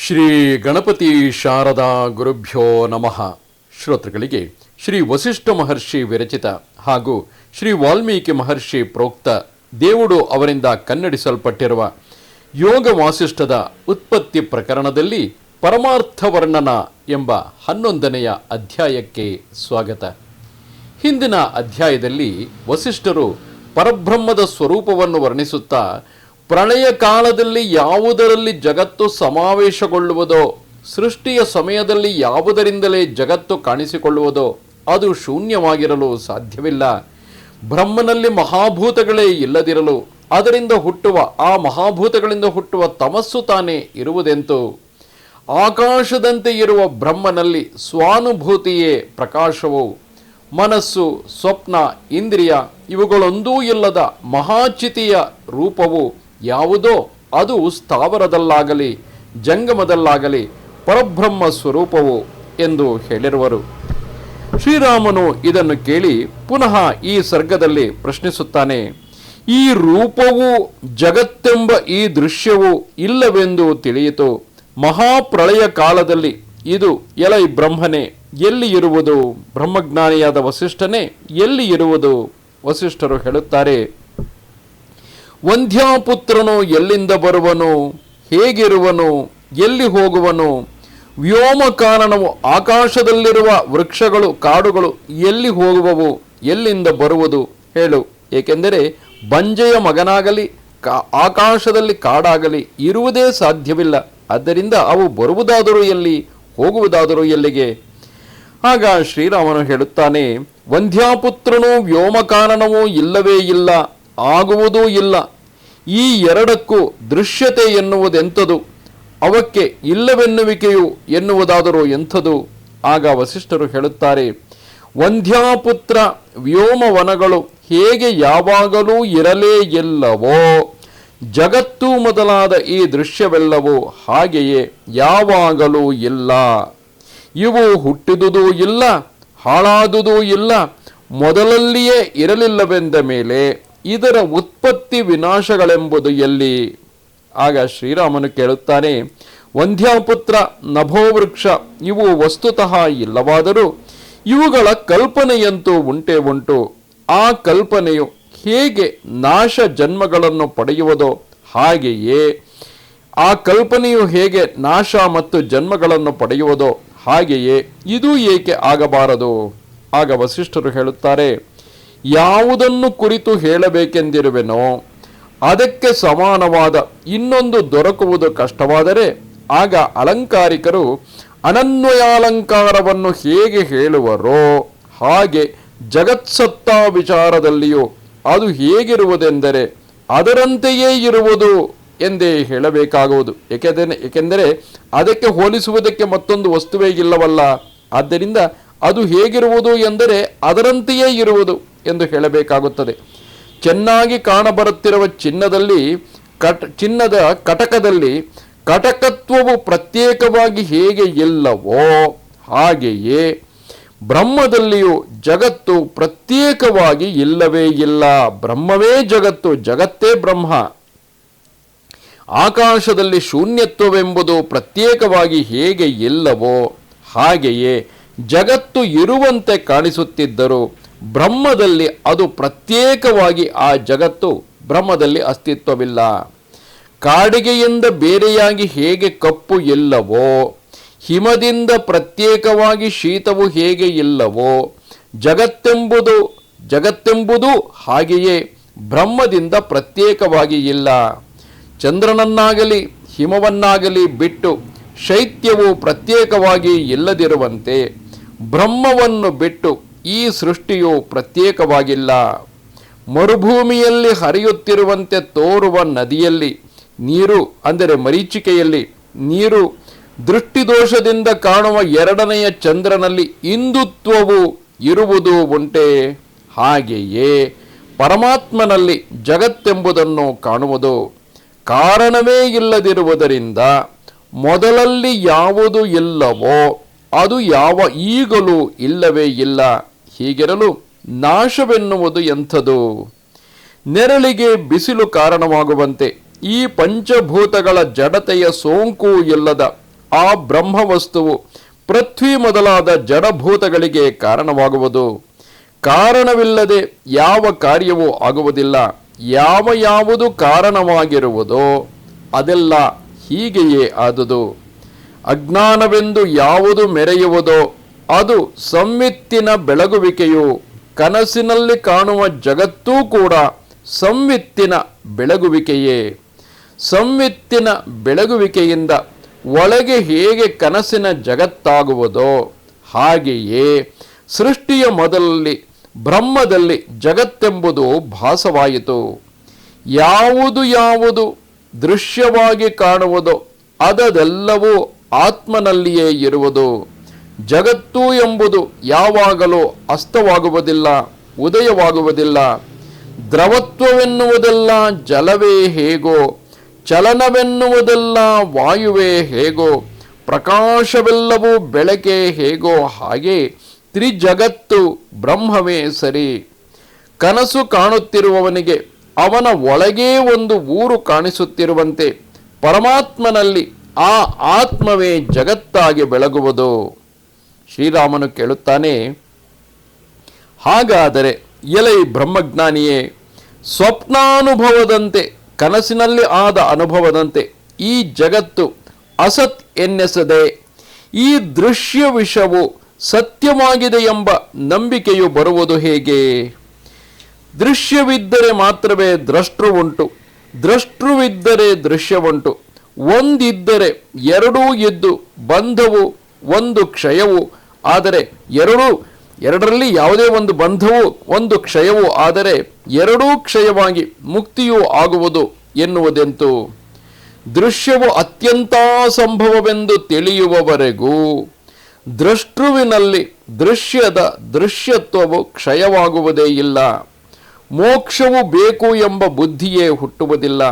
ಶ್ರೀ ಗಣಪತಿ ಶಾರದಾ ಗುರುಭ್ಯೋ ನಮಃ. ಶ್ರೋತೃಗಳಿಗೆ ಶ್ರೀ ವಸಿಷ್ಠ ಮಹರ್ಷಿ ವಿರಚಿತ ಹಾಗೂ ಶ್ರೀ ವಾಲ್ಮೀಕಿ ಮಹರ್ಷಿ ಪ್ರೋಕ್ತ ದೇವುಡು ಅವರಿಂದ ಕನ್ನಡಿಸಲ್ಪಟ್ಟಿರುವ ಯೋಗ ವಾಸಿಷ್ಠದ ಉತ್ಪತ್ತಿ ಪ್ರಕರಣದಲ್ಲಿ ಪರಮಾರ್ಥ ವರ್ಣನ ಎಂಬ 11ನೆಯ ಅಧ್ಯಾಯಕ್ಕೆ ಸ್ವಾಗತ. ಹಿಂದಿನ ಅಧ್ಯಾಯದಲ್ಲಿ ವಸಿಷ್ಠರು ಪರಬ್ರಹ್ಮದ ಸ್ವರೂಪವನ್ನು ವರ್ಣಿಸುತ್ತಾ ಪ್ರಳಯ ಕಾಲದಲ್ಲಿ ಯಾವುದರಲ್ಲಿ ಜಗತ್ತು ಸಮಾವೇಶಗೊಳ್ಳುವುದೋ, ಸೃಷ್ಟಿಯ ಸಮಯದಲ್ಲಿ ಯಾವುದರಿಂದಲೇ ಜಗತ್ತು ಕಾಣಿಸಿಕೊಳ್ಳುವುದೋ ಅದು ಶೂನ್ಯವಾಗಿರಲು ಸಾಧ್ಯವಿಲ್ಲ. ಬ್ರಹ್ಮನಲ್ಲಿ ಮಹಾಭೂತಗಳೇ ಇಲ್ಲದಿರಲು ಅದರಿಂದ ಹುಟ್ಟುವ ಆ ಮಹಾಭೂತಗಳಿಂದ ಹುಟ್ಟುವ ತಮಸ್ಸು ತಾನೇ ಇರುವುದೆಂತು. ಆಕಾಶದಂತೆ ಇರುವ ಬ್ರಹ್ಮನಲ್ಲಿ ಸ್ವಾನುಭೂತಿಯೇ ಪ್ರಕಾಶವು, ಮನಸ್ಸು, ಸ್ವಪ್ನ, ಇಂದ್ರಿಯ ಇವುಗಳೊಂದೂ ಇಲ್ಲದ ಮಹಾಚಿತಿಯ ರೂಪವು ಯಾವುದೋ ಅದು ಸ್ಥಾವರದಲ್ಲಾಗಲಿ ಜಂಗಮದಲ್ಲಾಗಲಿ ಪರಬ್ರಹ್ಮ ಸ್ವರೂಪವು ಎಂದು ಹೇಳಿರುವರು. ಶ್ರೀರಾಮನು ಇದನ್ನು ಕೇಳಿ ಪುನಃ ಈ ಸರ್ಗದಲ್ಲಿ ಪ್ರಶ್ನಿಸುತ್ತಾನೆ. ಈ ರೂಪವು ಜಗತ್ತೆಂಬ ಈ ದೃಶ್ಯವು ಇಲ್ಲವೆಂದು ತಿಳಿಯಿತು. ಮಹಾಪ್ರಳಯ ಕಾಲದಲ್ಲಿ ಇದು ಎಲೈ ಬ್ರಹ್ಮನೇ ಎಲ್ಲಿ ಇರುವುದು? ಬ್ರಹ್ಮಜ್ಞಾನಿಯಾದ ವಸಿಷ್ಠನೇ ಎಲ್ಲಿ ಇರುವುದು? ವಸಿಷ್ಠರು ಹೇಳುತ್ತಾರೆ, ವಂದ್ಯಾಪುತ್ರನು ಎಲ್ಲಿಂದ ಬರುವನು? ಹೇಗಿರುವನು? ಎಲ್ಲಿ ಹೋಗುವನು? ವ್ಯೋಮ ಕಾರಣವು ಆಕಾಶದಲ್ಲಿರುವ ವೃಕ್ಷಗಳು ಕಾಡುಗಳು ಎಲ್ಲಿ ಹೋಗುವವು? ಎಲ್ಲಿಂದ ಬರುವುದು ಹೇಳು. ಏಕೆಂದರೆ ಬಂಜೆಯ ಮಗನಾಗಲಿ ಆಕಾಶದಲ್ಲಿ ಕಾಡಾಗಲಿ ಇರುವುದೇ ಸಾಧ್ಯವಿಲ್ಲ. ಆದ್ದರಿಂದ ಅವು ಬರುವುದಾದರೂ ಎಲ್ಲಿ, ಹೋಗುವುದಾದರೂ ಎಲ್ಲಿಗೆ? ಆಗ ಶ್ರೀರಾಮನು ಹೇಳುತ್ತಾನೆ, ವಂದ್ಯಾಪುತ್ರನು ವ್ಯೋಮಕಾರಣವೂ ಇಲ್ಲವೇ ಇಲ್ಲ, ಆಗುವುದೂ ಇಲ್ಲ. ಈ ಎರಡಕ್ಕೂ ದೃಶ್ಯತೆ ಎನ್ನುವುದೆಂಥದು? ಅವಕ್ಕೆ ಇಲ್ಲವೆನ್ನುವಿಕೆಯು ಎನ್ನುವುದಾದರೂ ಎಂಥದು? ಆಗ ವಸಿಷ್ಠರು ಹೇಳುತ್ತಾರೆ, ವಂದ್ಯಾಪುತ್ರ ವ್ಯೋಮವನಗಳು ಹೇಗೆ ಯಾವಾಗಲೂ ಇರಲೇ ಇಲ್ಲವೋ, ಜಗತ್ತು ಮೊದಲಾದ ಈ ದೃಶ್ಯವೆಲ್ಲವೂ ಹಾಗೆಯೇ ಯಾವಾಗಲೂ ಇಲ್ಲ. ಇವು ಹುಟ್ಟಿದುದೂ ಇಲ್ಲ, ಹಾಳಾದುದೂ ಇಲ್ಲ, ಮೊದಲಲ್ಲಿಯೇ ಇರಲಿಲ್ಲವೆಂದ ಮೇಲೆ ಇದರ ಉತ್ಪತ್ತಿ ವಿನಾಶಗಳೆಂಬುದು ಎಲ್ಲಿ? ಆಗ ಶ್ರೀರಾಮನು ಕೇಳುತ್ತಾನೆ, ವಂದ್ಯಾಪುತ್ರ ನಭೋವೃಕ್ಷ ಇವು ವಸ್ತುತಃ ಇಲ್ಲವಾದರೂ ಇವುಗಳ ಕಲ್ಪನೆಯಂತೂ ಉಂಟೇ ಉಂಟು. ಆ ಕಲ್ಪನೆಯು ಹೇಗೆ ನಾಶ ಜನ್ಮಗಳನ್ನು ಪಡೆಯುವುದೋ ಹಾಗೆಯೇ ಆ ಕಲ್ಪನೆಯು ಹೇಗೆ ನಾಶ ಮತ್ತು ಜನ್ಮಗಳನ್ನು ಪಡೆಯುವುದೋ ಹಾಗೆಯೇ ಇದು ಏಕೆ ಆಗಬಾರದು? ಆಗ ವಸಿಷ್ಠರು ಹೇಳುತ್ತಾರೆ, ಯಾವುದನ್ನು ಕುರಿತು ಹೇಳಬೇಕೆಂದಿರುವೆನೋ ಅದಕ್ಕೆ ಸಮಾನವಾದ ಇನ್ನೊಂದು ದೊರಕುವುದು ಕಷ್ಟವಾದರೆ ಆಗ ಅಲಂಕಾರಿಕರು ಅನನ್ವಯಾಲಂಕಾರವನ್ನು ಹೇಗೆ ಹೇಳುವರೋ ಹಾಗೆ ಜಗತ್ಸತ್ತಾ ವಿಚಾರದಲ್ಲಿಯೂ ಅದು ಹೇಗಿರುವುದೆಂದರೆ ಅದರಂತೆಯೇ ಇರುವುದು ಎಂದೇ ಹೇಳಬೇಕಾಗುವುದು. ಏಕೆಂದರೆ ಅದಕ್ಕೆ ಹೋಲಿಸುವುದಕ್ಕೆ ಮತ್ತೊಂದು ವಸ್ತುವೇ ಇಲ್ಲವಲ್ಲ. ಆದ್ದರಿಂದ ಅದು ಹೇಗಿರುವುದು ಎಂದರೆ ಅದರಂತೆಯೇ ಇರುವುದು ಎಂದು ಹೇಳಬೇಕಾಗುತ್ತದೆ. ಚೆನ್ನಾಗಿ ಕಾಣಬರುತ್ತಿರುವ ಚಿನ್ನದ ಕಟಕದಲ್ಲಿ ಕಟಕತ್ವವು ಪ್ರತ್ಯೇಕವಾಗಿ ಹೇಗೆ ಇಲ್ಲವೋ ಹಾಗೆಯೇ ಬ್ರಹ್ಮದಲ್ಲಿಯೂ ಜಗತ್ತು ಪ್ರತ್ಯೇಕವಾಗಿ ಇಲ್ಲವೇ ಇಲ್ಲ. ಬ್ರಹ್ಮವೇ ಜಗತ್ತು, ಜಗತ್ತೇ ಬ್ರಹ್ಮ. ಆಕಾಶದಲ್ಲಿ ಶೂನ್ಯತ್ವವೆಂಬುದು ಪ್ರತ್ಯೇಕವಾಗಿ ಹೇಗೆ ಇಲ್ಲವೋ ಹಾಗೆಯೇ ಜಗತ್ತು ಇರುವಂತೆ ಕಾಣಿಸುತ್ತಿದ್ದರೂ ಬ್ರಹ್ಮದಲ್ಲಿ ಅದು ಪ್ರತ್ಯೇಕವಾಗಿ ಆ ಜಗತ್ತು ಬ್ರಹ್ಮದಲ್ಲಿ ಅಸ್ತಿತ್ವವಿಲ್ಲ. ಕಾಡಿಗೆಯಿಂದ ಬೇರೆಯಾಗಿ ಹೇಗೆ ಕಪ್ಪು ಇಲ್ಲವೋ, ಹಿಮದಿಂದ ಪ್ರತ್ಯೇಕವಾಗಿ ಶೀತವು ಹೇಗೆ ಇಲ್ಲವೋ, ಜಗತ್ತೆಂಬುದು ಹಾಗೆಯೇ ಬ್ರಹ್ಮದಿಂದ ಪ್ರತ್ಯೇಕವಾಗಿ ಇಲ್ಲ. ಚಂದ್ರನನ್ನಾಗಲಿ ಹಿಮವನ್ನಾಗಲಿ ಬಿಟ್ಟು ಶೈತ್ಯವು ಪ್ರತ್ಯೇಕವಾಗಿ ಇಲ್ಲದಿರುವಂತೆ ಬ್ರಹ್ಮವನ್ನು ಬಿಟ್ಟು ಈ ಸೃಷ್ಟಿಯು ಪ್ರತ್ಯೇಕವಾಗಿಲ್ಲ. ಮರುಭೂಮಿಯಲ್ಲಿ ಹರಿಯುತ್ತಿರುವಂತೆ ತೋರುವ ನದಿಯಲ್ಲಿ ನೀರು ಅಂದರೆ ಮರೀಚಿಕೆಯಲ್ಲಿ ನೀರು, ದೃಷ್ಟಿದೋಷದಿಂದ ಕಾಣುವ ಎರಡನೆಯ ಚಂದ್ರನಲ್ಲಿ ಇಂದುತ್ವವು ಇರುವುದು ಉಂಟೆ. ಹಾಗೆಯೇ ಪರಮಾತ್ಮನಲ್ಲಿ ಜಗತ್ತೆಂಬುದನ್ನು ಕಾಣುವುದು ಕಾರಣವೇ ಇಲ್ಲದಿರುವುದರಿಂದ ಮೊದಲಲ್ಲಿ ಯಾವುದು ಇಲ್ಲವೋ ಅದು ಈಗಲೂ ಇಲ್ಲವೇ ಇಲ್ಲ. ಹೀಗಿರಲು ನಾಶವೆನ್ನುವುದು ಎಂಥದು? ನೆರಳಿಗೆ ಬಿಸಿಲು ಕಾರಣವಾಗುವಂತೆ ಈ ಪಂಚಭೂತಗಳ ಜಡತೆಯ ಸೋಂಕು ಇಲ್ಲದ ಆ ಬ್ರಹ್ಮವಸ್ತುವು ಪೃಥ್ವಿ ಮೊದಲಾದ ಜಡಭೂತಗಳಿಗೆ ಕಾರಣವಾಗುವುದು. ಕಾರಣವಿಲ್ಲದೆ ಯಾವ ಕಾರ್ಯವೂ ಆಗುವುದಿಲ್ಲ. ಯಾವುದು ಕಾರಣವಾಗಿರುವುದೋ ಅದೆಲ್ಲ ಹೀಗೆಯೇ ಆದುದು. ಅಜ್ಞಾನವೆಂದು ಯಾವುದು ಮೆರೆಯುವುದೋ ಅದು ಸಂವಿತ್ತಿನ ಬೆಳಗುವಿಕೆಯು. ಕನಸಿನಲ್ಲಿ ಕಾಣುವ ಜಗತ್ತೂ ಕೂಡ ಸಂವಿತ್ತಿನ ಬೆಳಗುವಿಕೆಯೇ. ಸಂವಿತ್ತಿನ ಬೆಳಗುವಿಕೆಯಿಂದ ಒಳಗೆ ಹೇಗೆ ಕನಸಿನ ಜಗತ್ತಾಗುವುದೋ ಹಾಗೆಯೇ ಸೃಷ್ಟಿಯ ಮೊದಲಲ್ಲಿ ಬ್ರಹ್ಮದಲ್ಲಿ ಜಗತ್ತೆಂಬುದು ಭಾಸವಾಯಿತು. ಯಾವುದು ದೃಶ್ಯವಾಗಿ ಕಾಣುವುದೋ ಅದೆಲ್ಲವೂ ಆತ್ಮನಲ್ಲಿಯೇ ಇರುವುದು. ಜಗತ್ತು ಎಂಬುದು ಯಾವಾಗಲೂ ಅಸ್ತವಾಗುವುದಿಲ್ಲ, ಉದಯವಾಗುವುದಿಲ್ಲ. ದ್ರವತ್ವವೆನ್ನುವುದೆಲ್ಲ ಜಲವೇ ಹೇಗೋ, ಚಲನವೆನ್ನುವುದೆಲ್ಲ ವಾಯುವೇ ಹೇಗೋ, ಪ್ರಕಾಶವೆಲ್ಲವೂ ಬೆಳಕೆ ಹೇಗೋ ಹಾಗೆ ತ್ರಿಜಗತ್ತು ಬ್ರಹ್ಮವೇ ಸರಿ. ಕನಸು ಕಾಣುತ್ತಿರುವವನಿಗೆ ಅವನ ಒಳಗೇ ಒಂದು ಊರು ಕಾಣಿಸುತ್ತಿರುವಂತೆ ಪರಮಾತ್ಮನಲ್ಲಿ ಆ ಆತ್ಮವೇ ಜಗತ್ತಾಗಿ ಬೆಳಗುವುದು. ಶ್ರೀರಾಮನು ಕೇಳುತ್ತಾನೆ, ಹಾಗಾದರೆ ಎಲೈ ಬ್ರಹ್ಮಜ್ಞಾನಿಯೇ, ಸ್ವಪ್ನಾನುಭವದಂತೆ ಕನಸಿನಲ್ಲಿ ಆದ ಅನುಭವದಂತೆ ಈ ಜಗತ್ತು ಅಸತ್ ಎನ್ನೆಸದೆ ಈ ದೃಶ್ಯ ವಿಷವು ಸತ್ಯವಾಗಿದೆ ಎಂಬ ನಂಬಿಕೆಯು ಬರುವುದು ಹೇಗೆ? ದೃಶ್ಯವಿದ್ದರೆ ಮಾತ್ರವೇ ದ್ರಷ್ಟೃವುಂಟು, ದ್ರಷ್ಟೃವಿದ್ದರೆ ದೃಶ್ಯವುಂಟು. ಒಂದಿದ್ದರೆ ಎರಡೂ ಇದ್ದು ಬಂಧವು ಒಂದು ಕ್ಷಯವು. ಆದರೆ ಎರಡರಲ್ಲಿ ಯಾವುದೇ ಒಂದು ಬಂಧವು ಒಂದು ಕ್ಷಯವು ಆದರೆ ಎರಡೂ ಕ್ಷಯವಾಗಿ ಮುಕ್ತಿಯೂ ಆಗುವುದು ಎನ್ನುವುದೆಂತು? ದೃಶ್ಯವು ಅತ್ಯಂತ ಸಂಭವವೆಂದು ತಿಳಿಯುವವರೆಗೂ ದೃಷ್ಟೃವಿನಲ್ಲಿ ದೃಶ್ಯದ ದೃಶ್ಯತ್ವವು ಕ್ಷಯವಾಗುವುದೇ ಇಲ್ಲ. ಮೋಕ್ಷವು ಬೇಕು ಎಂಬ ಬುದ್ಧಿಯೇ ಹುಟ್ಟುವುದಿಲ್ಲ.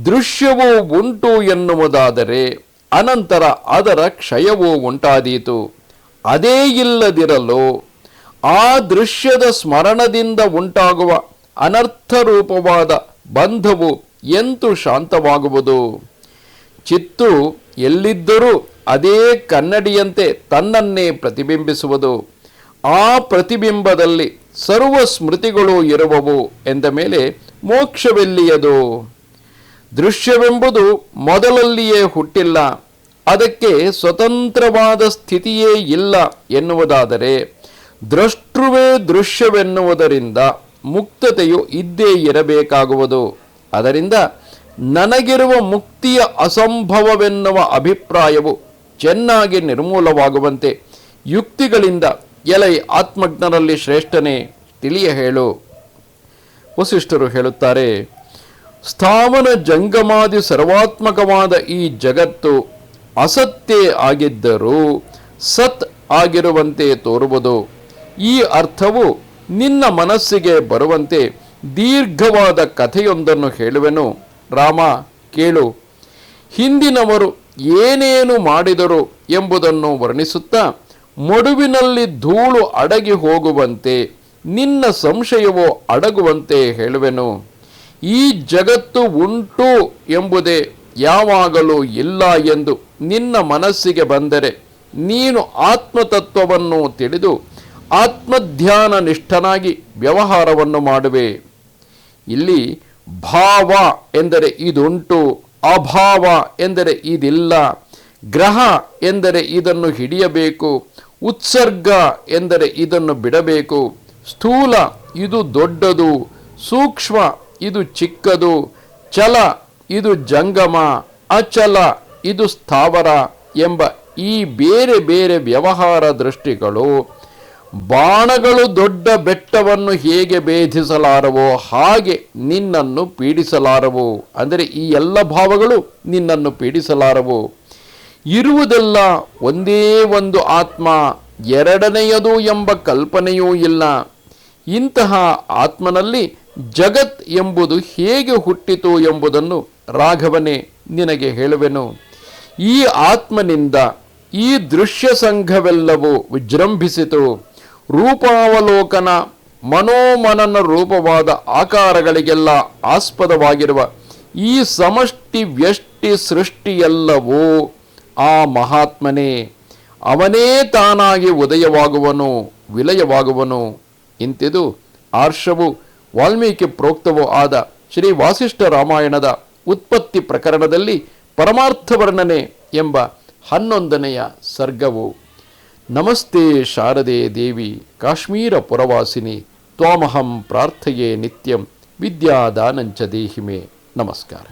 ದೃಶ್ಯವೂ ಉಂಟು ಎನ್ನುವುದಾದರೆ ಅನಂತರ ಅದರ ಕ್ಷಯವೂ ಉಂಟಾದೀತು. ಅದೇ ಇಲ್ಲದಿರಲು ಆ ದೃಶ್ಯದ ಸ್ಮರಣದಿಂದ ಉಂಟಾಗುವ ಅನರ್ಥರೂಪವಾದ ಬಂಧವು ಎಂತು ಶಾಂತವಾಗುವುದು? ಚಿತ್ತು ಎಲ್ಲಿದ್ದರೂ ಅದೇ ಕನ್ನಡಿಯಂತೆ ತನ್ನನ್ನೇ ಪ್ರತಿಬಿಂಬಿಸುವುದು. ಆ ಪ್ರತಿಬಿಂಬದಲ್ಲಿ ಸರ್ವ ಸ್ಮೃತಿಗಳು ಇರುವವು ಎಂದ ಮೇಲೆ ಮೋಕ್ಷವೆಲ್ಲಿಯದು? ದೃಶ್ಯವೆಂಬುದು ಮೊದಲಲ್ಲಿಯೇ ಹುಟ್ಟಿಲ್ಲ, ಅದಕ್ಕೆ ಸ್ವತಂತ್ರವಾದ ಸ್ಥಿತಿಯೇ ಇಲ್ಲ ಎನ್ನುವುದಾದರೆ ದ್ರಷ್ಟೃವೇ ದೃಶ್ಯವೆನ್ನುವುದರಿಂದ ಮುಕ್ತತೆಯು ಇದ್ದೇ ಇರಬೇಕಾಗುವುದು. ಅದರಿಂದ ನನಗಿರುವ ಮುಕ್ತಿಯ ಅಸಂಭವವೆನ್ನುವ ಅಭಿಪ್ರಾಯವು ಚೆನ್ನಾಗಿ ನಿರ್ಮೂಲವಾಗುವಂತೆ ಯುಕ್ತಿಗಳಿಂದ ಎಲೈ ಆತ್ಮಜ್ಞರಲ್ಲಿ ಶ್ರೇಷ್ಠನೇ ತಿಳಿಯ ಹೇಳು. ವಸಿಷ್ಠರು ಹೇಳುತ್ತಾರೆ, ಸ್ಥಾವನ ಜಂಗಮಾದಿ ಸರ್ವಾತ್ಮಕವಾದ ಈ ಜಗತ್ತು ಅಸತ್ತೇ ಆಗಿದ್ದರೂ ಸತ್ ಆಗಿರುವಂತೆ ತೋರುವುದು. ಈ ಅರ್ಥವು ನಿನ್ನ ಮನಸ್ಸಿಗೆ ಬರುವಂತೆ ದೀರ್ಘವಾದ ಕಥೆಯೊಂದನ್ನು ಹೇಳುವೆನು. ರಾಮ ಕೇಳು. ಹಿಂದಿನವರು ಏನೇನು ಮಾಡಿದರು ಎಂಬುದನ್ನು ವರ್ಣಿಸುತ್ತಾ ಮಡುವಿನಲ್ಲಿ ಧೂಳು ಅಡಗಿ ಹೋಗುವಂತೆ ನಿನ್ನ ಸಂಶಯವು ಅಡಗುವಂತೆ ಹೇಳುವೆನು. ಈ ಜಗತ್ತು ಉಂಟು ಎಂಬುದೇ ಯಾವಾಗಲೂ ಇಲ್ಲ ಎಂದು ನಿನ್ನ ಮನಸ್ಸಿಗೆ ಬಂದರೆ ನೀನು ಆತ್ಮತತ್ವವನ್ನು ತಿಳಿದು ಆತ್ಮಧ್ಯಾನ ನಿಷ್ಠನಾಗಿ ವ್ಯವಹಾರವನ್ನು ಮಾಡುವೆ. ಇಲ್ಲಿ ಭಾವ ಎಂದರೆ ಇದುಂಟು, ಅಭಾವ ಎಂದರೆ ಇದಿಲ್ಲ, ಗ್ರಹ ಎಂದರೆ ಇದನ್ನು ಹಿಡಿಯಬೇಕು, ಉತ್ಸರ್ಗ ಎಂದರೆ ಇದನ್ನು ಬಿಡಬೇಕು, ಸ್ಥೂಲ ಇದು ದೊಡ್ಡದು, ಸೂಕ್ಷ್ಮ ಇದು ಚಿಕ್ಕದು, ಚಲ ಇದು ಜಂಗಮ, ಅಚಲ ಇದು ಸ್ಥಾವರ ಎಂಬ ಈ ಬೇರೆ ಬೇರೆ ವ್ಯವಹಾರ ದೃಷ್ಟಿಗಳು ಬಾಣಗಳು ದೊಡ್ಡ ಬೆಟ್ಟವನ್ನು ಹೇಗೆ ಭೇದಿಸಲಾರವೋ ಹಾಗೆ ನಿನ್ನನ್ನು ಪೀಡಿಸಲಾರವು. ಅಂದರೆ ಈ ಎಲ್ಲ ಭಾವಗಳು ನಿನ್ನನ್ನು ಪೀಡಿಸಲಾರವು. ಇರುವುದೆಲ್ಲ ಒಂದೇ ಒಂದು ಆತ್ಮ, ಎರಡನೆಯದು ಎಂಬ ಕಲ್ಪನೆಯೂ ಇಲ್ಲ. ಇಂತಹ ಆತ್ಮನಲ್ಲಿ ಜಗತ್ ಎಂಬುದು ಹೇಗೆ ಹುಟ್ಟಿತು ಎಂಬುದನ್ನು ರಾಘವನೇ ನಿನಗೆ ಹೇಳುವೆನು. ಈ ಆತ್ಮನಿಂದ ಈ ದೃಶ್ಯ ಸಂಘವೆಲ್ಲವೂ ವಿಜೃಂಭಿಸಿತು. ರೂಪಾವಲೋಕನ ಮನೋಮನನ ರೂಪವಾದ ಆಕಾರಗಳಿಗೆಲ್ಲ ಆಸ್ಪದವಾಗಿರುವ ಈ ಸಮಷ್ಟಿ ವ್ಯಷ್ಟಿ ಸೃಷ್ಟಿಯೆಲ್ಲವೂ ಆ ಮಹಾತ್ಮನೇ ಅವನೇ ತಾನಾಗಿ ಉದಯವಾಗುವನು ವಿಲಯವಾಗುವನು ಇಂತಿದು ಆರ್ಷವು ವಾಲ್ಮೀಕಿ ಪ್ರೋಕ್ತವೂ ಆದ ಶ್ರೀ ವಾಸಿಷ್ಠ ರಾಮಾಯಣದ ಉತ್ಪತ್ತಿ ಪ್ರಕರಣದಲ್ಲಿ ಪರಮಾರ್ಥ ವರ್ಣನೆ ಎಂಬ 11ನೆಯ ಸರ್ಗವು. ನಮಸ್ತೆ ಶಾರದೆ ದೇವಿ ಕಾಶ್ಮೀರ ಪುರವಾಸಿನಿ ತ್ವಾಮಹಂ ಪ್ರಾರ್ಥಯೇ ನಿತ್ಯಂ ವಿದ್ಯಾದಾನಂಚ ದೇಹಿಮೆ. ನಮಸ್ಕಾರ.